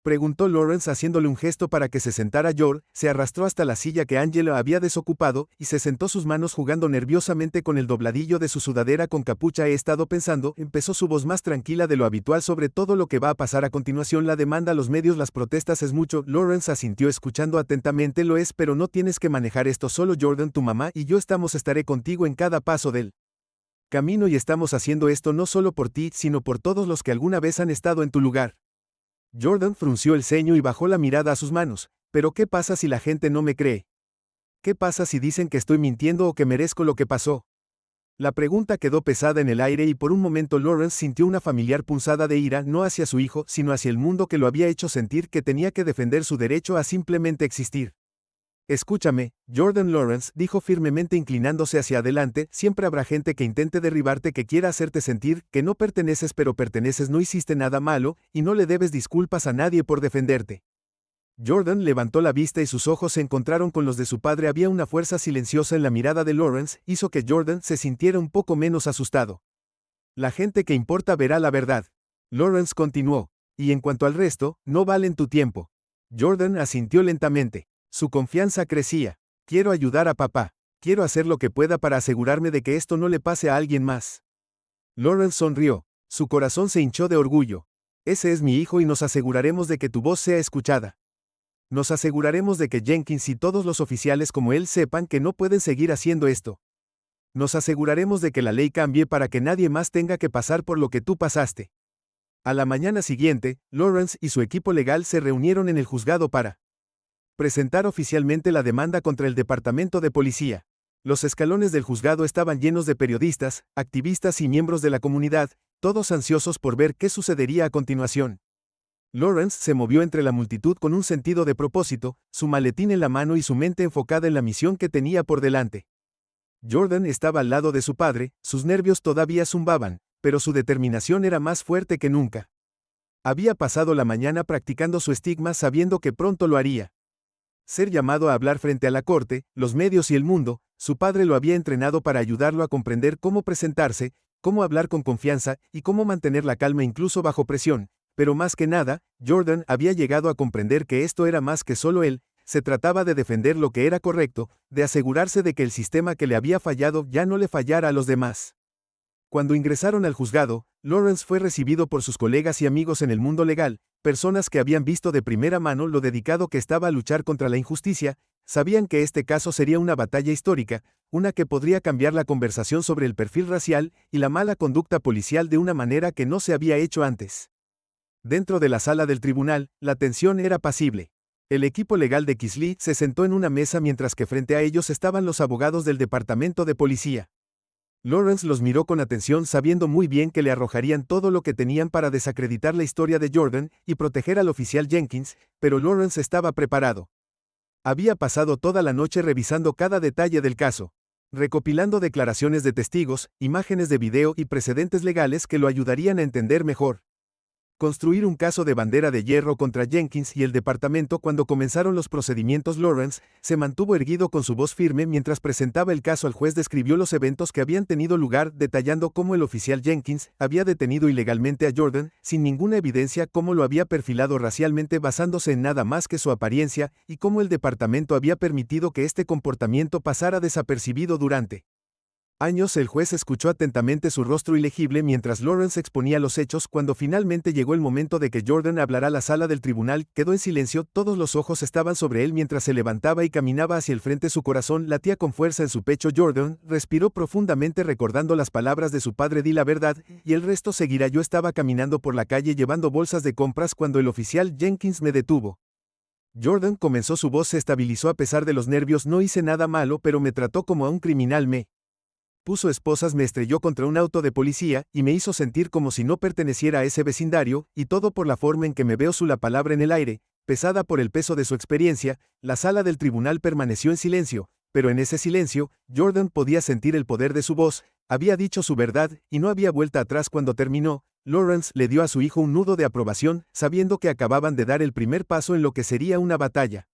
preguntó Lawrence haciéndole un gesto para que se sentara. George se arrastró hasta la silla que Angela había desocupado y se sentó, sus manos jugando nerviosamente con el dobladillo de su sudadera con capucha. He estado pensando, empezó su voz más tranquila de lo habitual, sobre todo lo que va a pasar a continuación. La demanda, los medios, las protestas, es mucho. Lawrence asintió escuchando atentamente. Lo es, pero no tienes que manejar esto solo. Jordan, tu mamá y yo estaré contigo en cada paso del camino, y estamos haciendo esto no solo por ti, sino por todos los que alguna vez han estado en tu lugar. Jordan frunció el ceño y bajó la mirada a sus manos. ¿Pero qué pasa si la gente no me cree? ¿Qué pasa si dicen que estoy mintiendo o que merezco lo que pasó? La pregunta quedó pesada en el aire y por un momento Lawrence sintió una familiar punzada de ira, no hacia su hijo, sino hacia el mundo que lo había hecho sentir que tenía que defender su derecho a simplemente existir. Escúchame, Jordan, Lawrence dijo firmemente inclinándose hacia adelante, siempre habrá gente que intente derribarte, que quiera hacerte sentir que no perteneces, pero perteneces. No hiciste nada malo, y no le debes disculpas a nadie por defenderte. Jordan levantó la vista y sus ojos se encontraron con los de su padre. Había una fuerza silenciosa en la mirada de Lawrence, hizo que Jordan se sintiera un poco menos asustado. La gente que importa verá la verdad. Lawrence continuó. Y en cuanto al resto, no valen tu tiempo. Jordan asintió lentamente. Su confianza crecía. Quiero ayudar a papá. Quiero hacer lo que pueda para asegurarme de que esto no le pase a alguien más. Lawrence sonrió. Su corazón se hinchó de orgullo. Ese es mi hijo y nos aseguraremos de que tu voz sea escuchada. Nos aseguraremos de que Jenkins y todos los oficiales como él sepan que no pueden seguir haciendo esto. Nos aseguraremos de que la ley cambie para que nadie más tenga que pasar por lo que tú pasaste. A la mañana siguiente, Lawrence y su equipo legal se reunieron en el juzgado para presentar oficialmente la demanda contra el Departamento de Policía. Los escalones del juzgado estaban llenos de periodistas, activistas y miembros de la comunidad, todos ansiosos por ver qué sucedería a continuación. Lawrence se movió entre la multitud con un sentido de propósito, su maletín en la mano y su mente enfocada en la misión que tenía por delante. Jordan estaba al lado de su padre, sus nervios todavía zumbaban, pero su determinación era más fuerte que nunca. Había pasado la mañana practicando su estigma sabiendo que pronto lo haría. Ser llamado a hablar frente a la corte, los medios y el mundo, su padre lo había entrenado para ayudarlo a comprender cómo presentarse, cómo hablar con confianza y cómo mantener la calma incluso bajo presión, pero más que nada, Jordan había llegado a comprender que esto era más que solo él, se trataba de defender lo que era correcto, de asegurarse de que el sistema que le había fallado ya no le fallara a los demás. Cuando ingresaron al juzgado, Lawrence fue recibido por sus colegas y amigos en el mundo legal, personas que habían visto de primera mano lo dedicado que estaba a luchar contra la injusticia. Sabían que este caso sería una batalla histórica, una que podría cambiar la conversación sobre el perfil racial y la mala conducta policial de una manera que no se había hecho antes. Dentro de la sala del tribunal, la tensión era apacible. El equipo legal de Kisley se sentó en una mesa mientras que frente a ellos estaban los abogados del Departamento de Policía. Lawrence los miró con atención, sabiendo muy bien que le arrojarían todo lo que tenían para desacreditar la historia de Jordan y proteger al oficial Jenkins, pero Lawrence estaba preparado. Había pasado toda la noche revisando cada detalle del caso, recopilando declaraciones de testigos, imágenes de video y precedentes legales que lo ayudarían a entender mejor construir un caso de bandera de hierro contra Jenkins y el departamento. Cuando comenzaron los procedimientos, Lawrence se mantuvo erguido con su voz firme mientras presentaba el caso al juez. Describió los eventos que habían tenido lugar, detallando cómo el oficial Jenkins había detenido ilegalmente a Jordan, sin ninguna evidencia, cómo lo había perfilado racialmente basándose en nada más que su apariencia, y cómo el departamento había permitido que este comportamiento pasara desapercibido durante años. El juez escuchó atentamente su rostro ilegible mientras Lawrence exponía los hechos. Cuando finalmente llegó el momento de que Jordan hablara, la sala del tribunal quedó en silencio. Todos los ojos estaban sobre él mientras se levantaba y caminaba hacia el frente. Su corazón latía con fuerza en su pecho. Jordan respiró profundamente recordando las palabras de su padre: di la verdad, y el resto seguirá. Yo estaba caminando por la calle llevando bolsas de compras cuando el oficial Jenkins me detuvo. Jordan comenzó. Su voz se estabilizó a pesar de los nervios. No hice nada malo, pero me trató como a un criminal. Me puso esposas, me estrelló contra un auto de policía, y me hizo sentir como si no perteneciera a ese vecindario, y todo por la forma en que me veo. La palabra en el aire, pesada por el peso de su experiencia. La sala del tribunal permaneció en silencio, pero en ese silencio, Jordan podía sentir el poder de su voz. Había dicho su verdad, y no había vuelta atrás. Cuando terminó, Lawrence le dio a su hijo un nudo de aprobación, sabiendo que acababan de dar el primer paso en lo que sería una batalla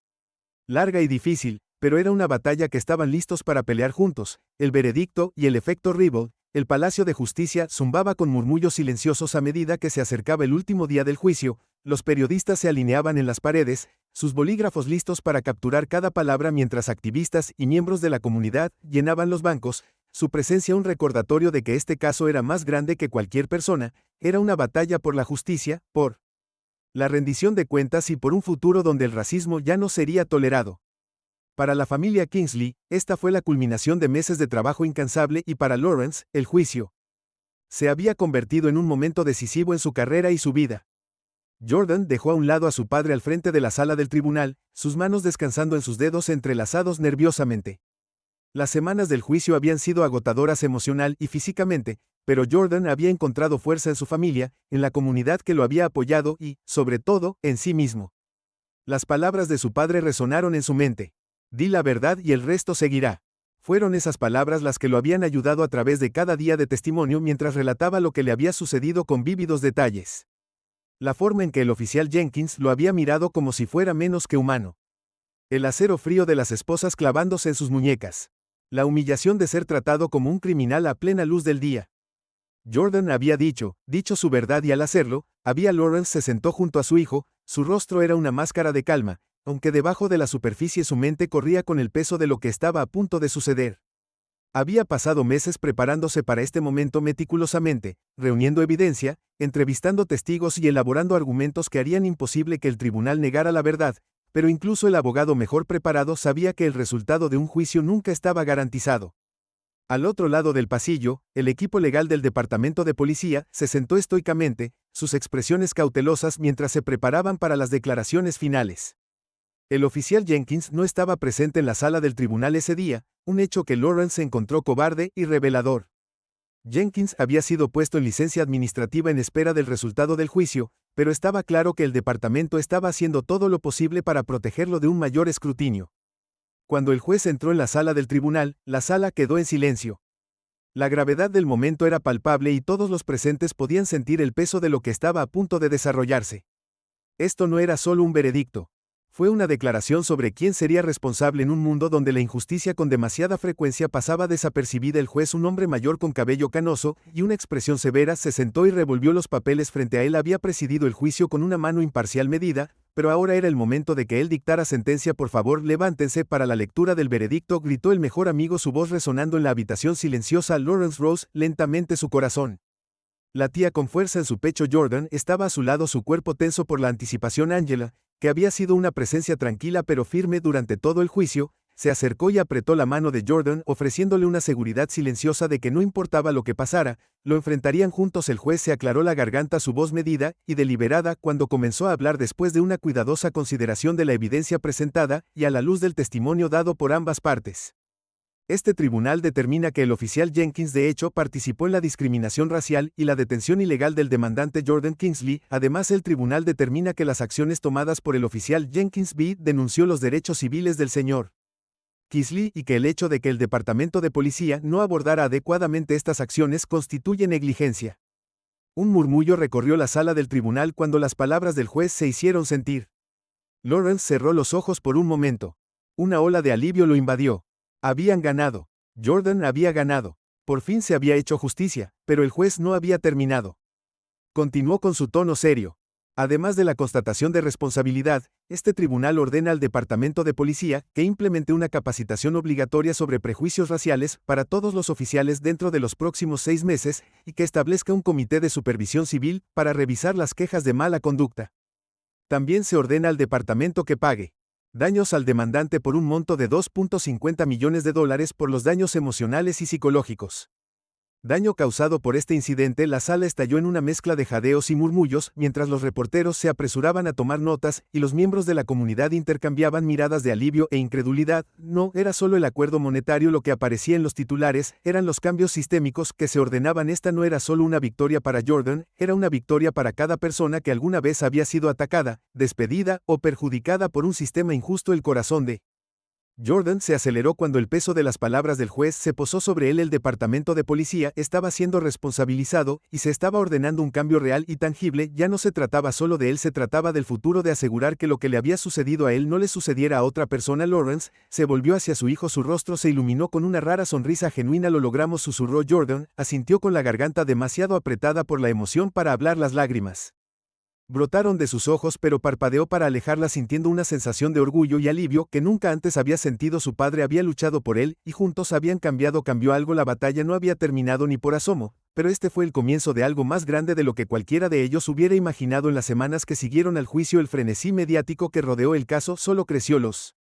larga y difícil, pero era una batalla que estaban listos para pelear juntos. El veredicto y el efecto Ribble. El Palacio de Justicia zumbaba con murmullos silenciosos a medida que se acercaba el último día del juicio. Los periodistas se alineaban en las paredes, sus bolígrafos listos para capturar cada palabra, mientras activistas y miembros de la comunidad llenaban los bancos. Su presencia un recordatorio de que este caso era más grande que cualquier persona. Era una batalla por la justicia, por la rendición de cuentas y por un futuro donde el racismo ya no sería tolerado. Para la familia Kingsley, esta fue la culminación de meses de trabajo incansable, y para Lawrence, el juicio se había convertido en un momento decisivo en su carrera y su vida. Jordan dejó a un lado a su padre al frente de la sala del tribunal, sus manos descansando en sus dedos entrelazados nerviosamente. Las semanas del juicio habían sido agotadoras emocional y físicamente, pero Jordan había encontrado fuerza en su familia, en la comunidad que lo había apoyado y, sobre todo, en sí mismo. Las palabras de su padre resonaron en su mente. Di la verdad y el resto seguirá. Fueron esas palabras las que lo habían ayudado a través de cada día de testimonio mientras relataba lo que le había sucedido con vívidos detalles. La forma en que el oficial Jenkins lo había mirado como si fuera menos que humano. El acero frío de las esposas clavándose en sus muñecas. La humillación de ser tratado como un criminal a plena luz del día. Jordan había dicho su verdad, y al hacerlo, Lawrence se sentó junto a su hijo. Su rostro era una máscara de calma, aunque debajo de la superficie su mente corría con el peso de lo que estaba a punto de suceder. Había pasado meses preparándose para este momento meticulosamente, reuniendo evidencia, entrevistando testigos y elaborando argumentos que harían imposible que el tribunal negara la verdad, pero incluso el abogado mejor preparado sabía que el resultado de un juicio nunca estaba garantizado. Al otro lado del pasillo, el equipo legal del departamento de policía se sentó estoicamente, sus expresiones cautelosas mientras se preparaban para las declaraciones finales. El oficial Jenkins no estaba presente en la sala del tribunal ese día, un hecho que Lawrence encontró cobarde y revelador. Jenkins había sido puesto en licencia administrativa en espera del resultado del juicio, pero estaba claro que el departamento estaba haciendo todo lo posible para protegerlo de un mayor escrutinio. Cuando el juez entró en la sala del tribunal, la sala quedó en silencio. La gravedad del momento era palpable y todos los presentes podían sentir el peso de lo que estaba a punto de desarrollarse. Esto no era solo un veredicto. Fue una declaración sobre quién sería responsable en un mundo donde la injusticia con demasiada frecuencia pasaba desapercibida. El juez, un hombre mayor con cabello canoso y una expresión severa, se sentó y revolvió los papeles frente a él. Había presidido el juicio con una mano imparcial medida, pero ahora era el momento de que él dictara sentencia. Por favor, levántense para la lectura del veredicto, gritó el mejor amigo, su voz resonando en la habitación silenciosa. Lawrence rose lentamente, su corazón latía con fuerza en su pecho. Jordan estaba a su lado, su cuerpo tenso por la anticipación. Angela, que había sido una presencia tranquila pero firme durante todo el juicio, se acercó y apretó la mano de Jordan, ofreciéndole una seguridad silenciosa de que no importaba lo que pasara, lo enfrentarían juntos. El juez se aclaró la garganta, su voz medida y deliberada, cuando comenzó a hablar después de una cuidadosa consideración de la evidencia presentada y a la luz del testimonio dado por ambas partes. Este tribunal determina que el oficial Jenkins de hecho participó en la discriminación racial y la detención ilegal del demandante Jordan Kingsley. Además, el tribunal determina que las acciones tomadas por el oficial Jenkins denunció los derechos civiles del señor Kingsley y que el hecho de que el departamento de policía no abordara adecuadamente estas acciones constituye negligencia. Un murmullo recorrió la sala del tribunal cuando las palabras del juez se hicieron sentir. Lawrence cerró los ojos por un momento. Una ola de alivio lo invadió. Habían ganado. Jordan había ganado. Por fin se había hecho justicia, pero el juez no había terminado. Continuó con su tono serio. Además de la constatación de responsabilidad, este tribunal ordena al Departamento de Policía que implemente una capacitación obligatoria sobre prejuicios raciales para todos los oficiales dentro de los próximos 6 meses y que establezca un comité de supervisión civil para revisar las quejas de mala conducta. También se ordena al departamento que pague daños al demandante por un monto de $2.50 millones por los daños emocionales y psicológicos. Daño causado por este incidente. La sala estalló en una mezcla de jadeos y murmullos, mientras los reporteros se apresuraban a tomar notas y los miembros de la comunidad intercambiaban miradas de alivio e incredulidad. No era solo el acuerdo monetario lo que aparecía en los titulares, eran los cambios sistémicos que se ordenaban. Esta no era solo una victoria para Jordan, era una victoria para cada persona que alguna vez había sido atacada, despedida o perjudicada por un sistema injusto. El corazón de Jordan se aceleró cuando el peso de las palabras del juez se posó sobre él. El departamento de policía estaba siendo responsabilizado y se estaba ordenando un cambio real y tangible. Ya no se trataba solo de él, se trataba del futuro, de asegurar que lo que le había sucedido a él no le sucediera a otra persona. Lawrence se volvió hacia su hijo, su rostro se iluminó con una rara sonrisa genuina. Lo logramos, susurró Jordan, asintió con la garganta demasiado apretada por la emoción para hablar. Las lágrimas brotaron de sus ojos, pero parpadeó para alejarlas, sintiendo una sensación de orgullo y alivio que nunca antes había sentido. Su padre había luchado por él, y juntos habían cambió algo. La batalla no había terminado ni por asomo, pero este fue el comienzo de algo más grande de lo que cualquiera de ellos hubiera imaginado. En las semanas que siguieron al juicio, el frenesí mediático que rodeó el caso solo creció. Los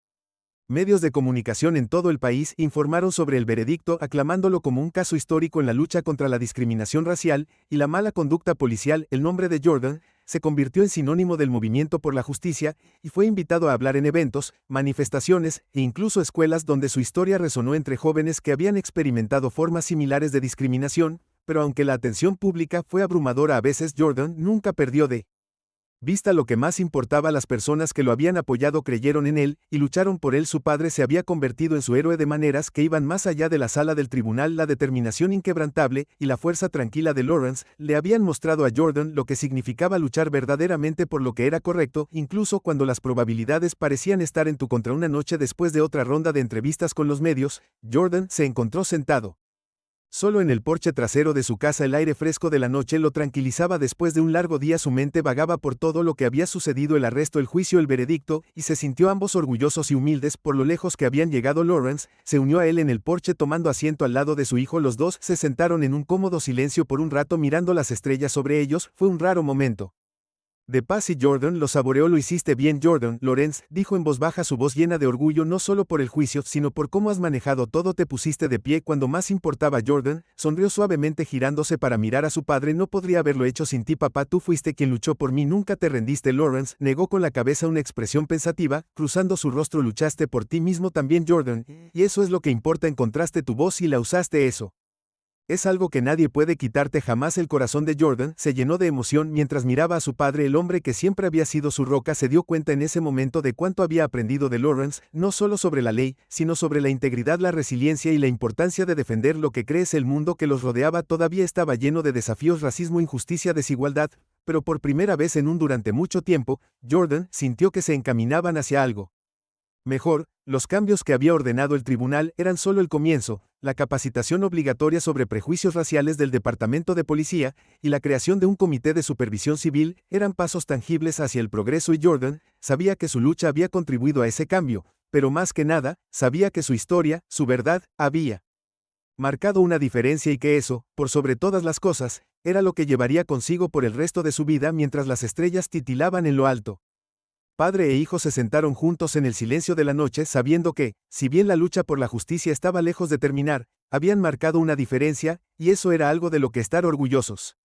medios de comunicación en todo el país informaron sobre el veredicto, aclamándolo como un caso histórico en la lucha contra la discriminación racial y la mala conducta policial. El nombre de Jordan se convirtió en sinónimo del movimiento por la justicia y fue invitado a hablar en eventos, manifestaciones e incluso escuelas donde su historia resonó entre jóvenes que habían experimentado formas similares de discriminación. Pero aunque la atención pública fue abrumadora a veces, Jordan nunca perdió de vista lo que más importaba. Las personas que lo habían apoyado creyeron en él y lucharon por él. Su padre se había convertido en su héroe de maneras que iban más allá de la sala del tribunal. La determinación inquebrantable y la fuerza tranquila de Lawrence le habían mostrado a Jordan lo que significaba luchar verdaderamente por lo que era correcto, incluso cuando las probabilidades parecían estar en tu contra. Una noche después de otra ronda de entrevistas con los medios, Jordan se encontró sentado solo en el porche trasero de su casa. El aire fresco de la noche lo tranquilizaba. Después de un largo día su mente vagaba por todo lo que había sucedido: el arresto, el juicio, el veredicto, y se sintió ambos orgullosos y humildes por lo lejos que habían llegado. Lawrence se unió a él en el porche tomando asiento al lado de su hijo. Los dos se sentaron en un cómodo silencio por un rato, mirando las estrellas sobre ellos. Fue un raro momento de paz y Jordan lo saboreó. Lo hiciste bien, Jordan. Lawrence dijo en voz baja, su voz llena de orgullo, no solo por el juicio, sino por cómo has manejado todo. Te pusiste de pie cuando más importaba. Jordan sonrió suavemente girándose para mirar a su padre. No podría haberlo hecho sin ti, papá. Tú fuiste quien luchó por mí, nunca te rendiste. Lawrence negó con la cabeza, una expresión pensativa cruzando su rostro. Luchaste por ti mismo también, Jordan, y eso es lo que importa. Encontraste tu voz y la usaste. Eso es algo que nadie puede quitarte jamás. El corazón de Jordan se llenó de emoción mientras miraba a su padre. El hombre que siempre había sido su roca se dio cuenta en ese momento de cuánto había aprendido de Lawrence, no solo sobre la ley, sino sobre la integridad, la resiliencia y la importancia de defender lo que crees. El mundo que los rodeaba todavía estaba lleno de desafíos: racismo, injusticia, desigualdad, pero por primera vez durante mucho tiempo, Jordan sintió que se encaminaban hacia algo mejor. Los cambios que había ordenado el tribunal eran solo el comienzo. La capacitación obligatoria sobre prejuicios raciales del Departamento de Policía y la creación de un comité de supervisión civil eran pasos tangibles hacia el progreso, y Jordan sabía que su lucha había contribuido a ese cambio, pero más que nada, sabía que su historia, su verdad, había marcado una diferencia, y que eso, por sobre todas las cosas, era lo que llevaría consigo por el resto de su vida. Mientras las estrellas titilaban en lo alto, padre e hijo se sentaron juntos en el silencio de la noche, sabiendo que, si bien la lucha por la justicia estaba lejos de terminar, habían marcado una diferencia, y eso era algo de lo que estar orgullosos.